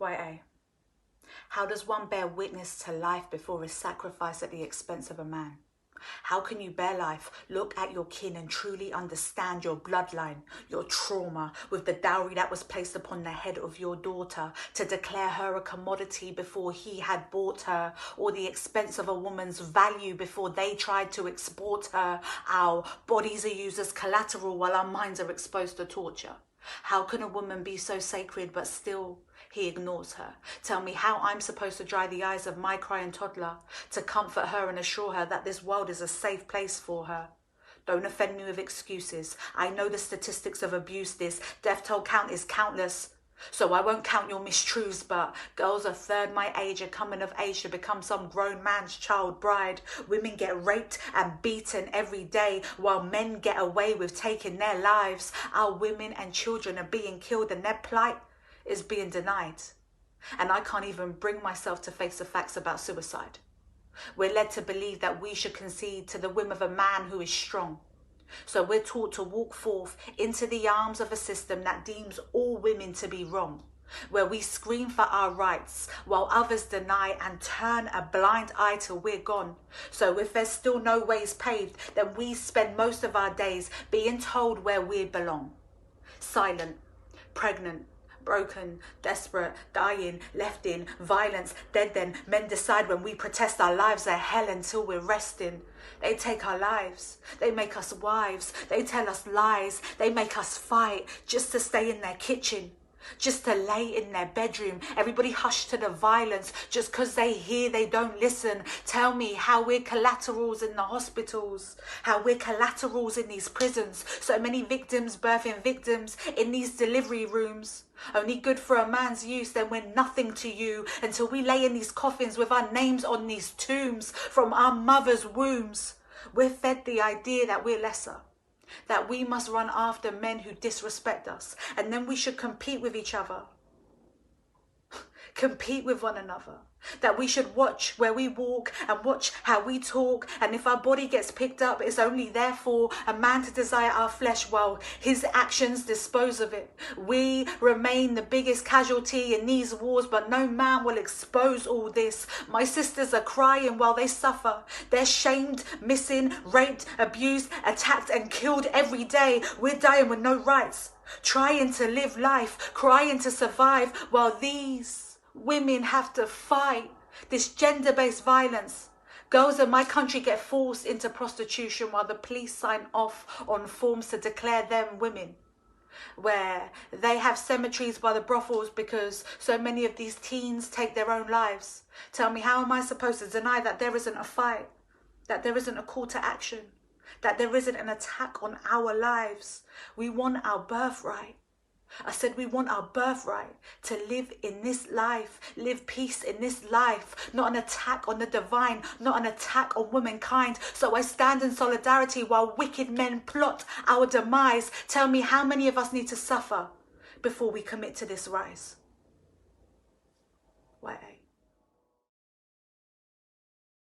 YA. How does one bear witness to life before is sacrificed at the expense of a man? How can you bear life, look at your kin and truly understand your bloodline, your trauma, with the dowry that was placed upon the head of your daughter to declare her a commodity before he had bought her, or the expense of a woman's value before they tried to export her? Our bodies are used as collateral while our minds are exposed to torture. How can a woman be so sacred but still he ignores her? Tell me how I'm supposed to dry the eyes of my crying toddler, to comfort her and assure her that this world is a safe place for her. Don't offend me with excuses. I know the statistics of abuse. This death toll count is countless. So I won't count your mistruths, but girls a third my age are coming of age to become some grown man's child bride. Women get raped and beaten every day while men get away with taking their lives. Our women and children are being killed and their plight is being denied. And I can't even bring myself to face the facts about suicide. We're led to believe that we should concede to the whim of a man who is strong. So we're taught to walk forth into the arms of a system that deems all women to be wrong, where we scream for our rights while others deny and turn a blind eye till we're gone. So if there's still no ways paved, then we spend most of our days being told where we belong. Silent, pregnant, broken, desperate, dying, left in, violence, dead then. Men decide when we protest our lives are hell until we're resting. They take our lives. They make us wives. They tell us lies. They make us fight just to stay in their kitchen, just to lay in their bedroom. Everybody hush to the violence just because they hear, they don't listen. Tell me how we're collaterals in the hospitals, how we're collaterals in these prisons. So many victims birthing victims in these delivery rooms. Only good for a man's use, then we're nothing to you until we lay in these coffins with our names on these tombs from our mother's wombs. We're fed the idea that we're lesser, that we must run after men who disrespect us, and then we should compete with each other, compete with one another, that we should watch where we walk and watch how we talk, and if our body gets picked up, it's only therefore a man to desire our flesh while his actions dispose of it. We remain the biggest casualty in these wars, but no man will expose all this. My sisters are crying while they suffer. They're shamed, missing, raped, abused, attacked and killed every day. We're dying with no rights, trying to live life, crying to survive, while these women have to fight this gender-based violence. Girls in my country get forced into prostitution while the police sign off on forms to declare them women, where they have cemeteries by the brothels because so many of these teens take their own lives. Tell me, how am I supposed to deny that there isn't a fight, that there isn't a call to action, that there isn't an attack on our lives? We want our birthright. I said we want our birthright to live in this life, live peace in this life, not an attack on the divine, not an attack on womankind. So I stand in solidarity while wicked men plot our demise. Tell me, how many of us need to suffer before we commit to this rise? YA.